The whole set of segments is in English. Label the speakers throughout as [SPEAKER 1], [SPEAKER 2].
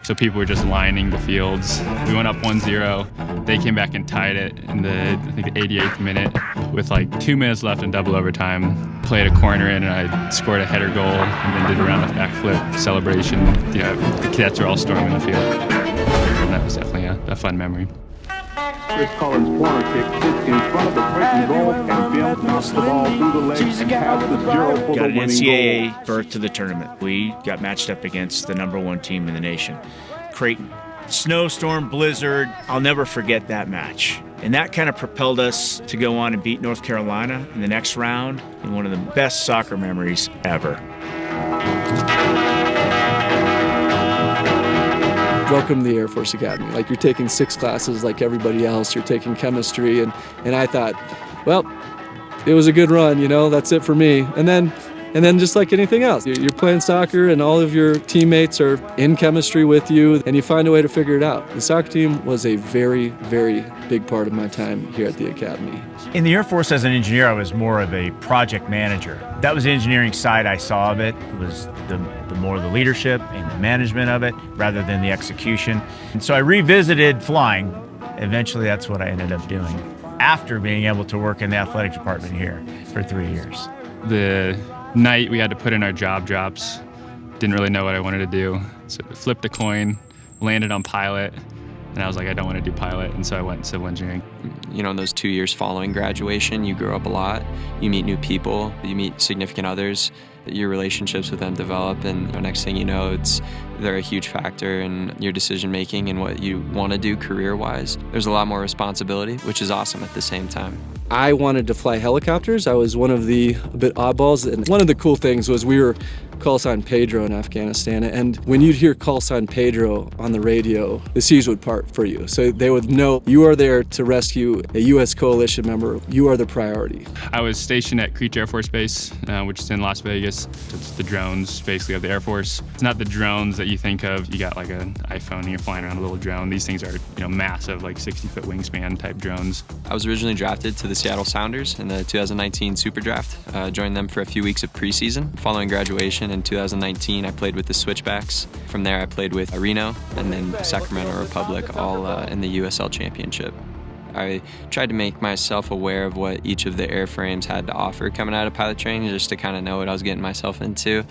[SPEAKER 1] So people were just lining the fields. We went up 1-0. They came back and tied it in the, I think, the 88th minute with like 2 minutes left in double overtime. Played a corner in and I scored a header goal and then did a round of backflip celebration. The cadets were all storming the field. And that was definitely a fun memory.
[SPEAKER 2] Chris Collins' corner kick sits in front of the Creighton goal and Bill knocks the ball through the legs and passes Gerald for the winning goal.
[SPEAKER 3] Got an NCAA berth to the tournament. We got matched up against the #1 team in the nation, Creighton. Snowstorm, blizzard, I'll never forget that match. And that kind of propelled us to go on and beat North Carolina in the next round in one of the best soccer memories ever.
[SPEAKER 4] Welcome to the Air Force Academy. Like, you're taking 6 classes like everybody else. You're taking chemistry, and I thought, well, it was a good run, that's it for me. And then just like anything else, you're playing soccer and all of your teammates are in chemistry with you and you find a way to figure it out. The soccer team was a very, very big part of my time here at the Academy.
[SPEAKER 3] In the Air Force as an engineer, I was more of a project manager. That was the engineering side I saw of it. It was the more the leadership and the management of it rather than the execution. And so I revisited flying. Eventually, that's what I ended up doing after being able to work in the athletic department here for 3 years.
[SPEAKER 1] The night we had to put in our job drops, didn't really know what I wanted to do. So I flipped a coin, landed on pilot, and I was like, I don't want to do pilot, and so I went civil engineering.
[SPEAKER 5] In those 2 years following graduation, you grow up a lot. You meet new people, you meet significant others, your relationships with them develop, and the next thing you know, they're a huge factor in your decision making and what you want to do career-wise. There's a lot more responsibility, which is awesome at the same time.
[SPEAKER 4] I wanted to fly helicopters. I was one of the a bit oddballs, and one of the cool things was we were call sign Pedro in Afghanistan, and when you'd hear call sign Pedro on the radio, the seas would part for you. So they would know you are there to rescue a U.S. coalition member. You are the priority.
[SPEAKER 1] I was stationed at Creech Air Force Base, which is in Las Vegas. It's the drones, basically, of the Air Force. It's not the drones that you think of. You got like an iPhone and you're flying around a little drone. These things are, massive, like 60-foot wingspan type drones.
[SPEAKER 5] I was originally drafted to the Seattle Sounders in the 2019 Super Draft. Joined them for a few weeks of preseason. Following graduation in 2019, I played with the Switchbacks. From there, I played with Reno and then Sacramento Republic, all in the USL Championship. I tried to make myself aware of what each of the airframes had to offer coming out of pilot training, just to kind of know what I was getting myself into.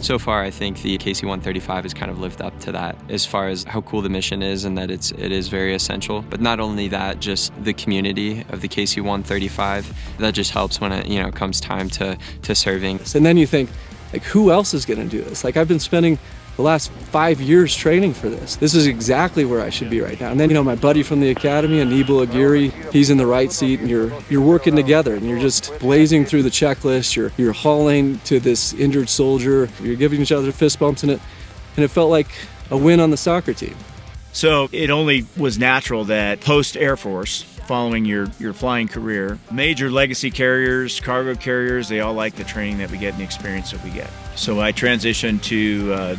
[SPEAKER 5] So far, I think the KC-135 has kind of lived up to that as far as how cool the mission is and that it is very essential. But not only that, just the community of the KC-135, that just helps when it comes time to serving.
[SPEAKER 4] And then you think, like, who else is going to do this? Like, I've been spending the last 5 years training for this. This is exactly where I should be right now. And then, my buddy from the academy, Anibal Aguirre, he's in the right seat, and you're working together, and you're just blazing through the checklist. You're hauling to this injured soldier. You're giving each other fist bumps, and it felt like a win on the soccer team.
[SPEAKER 3] So it only was natural that post-Air Force, following your flying career, major legacy carriers, cargo carriers, they all like the training that we get and the experience that we get. So I transitioned to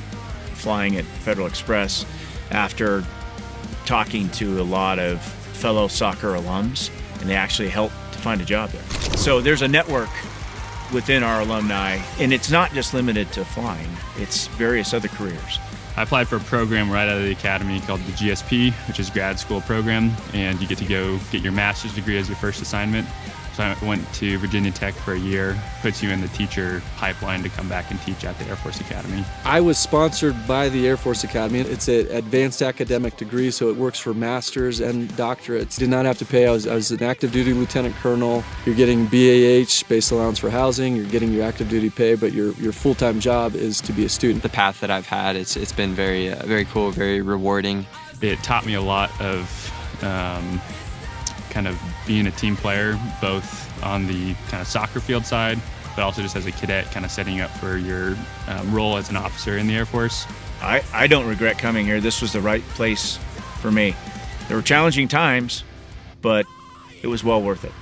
[SPEAKER 3] flying at Federal Express after talking to a lot of fellow soccer alums, and they actually helped to find a job there. So there's a network within our alumni, and it's not just limited to flying, it's various other careers.
[SPEAKER 1] I applied for a program right out of the academy called the GSP, which is grad school program, and you get to go get your master's degree as your first assignment. So I went to Virginia Tech for a year, puts you in the teacher pipeline to come back and teach at the Air Force Academy.
[SPEAKER 4] I was sponsored by the Air Force Academy. It's an advanced academic degree, so it works for masters and doctorates. Did not have to pay. I was an active duty lieutenant colonel. You're getting BAH, base allowance for housing. You're getting your active duty pay, but your full-time job is to be a student.
[SPEAKER 5] The path that I've had, it's been very cool, very rewarding.
[SPEAKER 1] It taught me a lot of kind of being a team player, both on the kind of soccer field side, but also just as a cadet, kind of setting up for your role as an officer in the Air Force.
[SPEAKER 3] I don't regret coming here. This was the right place for me. There were challenging times, but it was well worth it.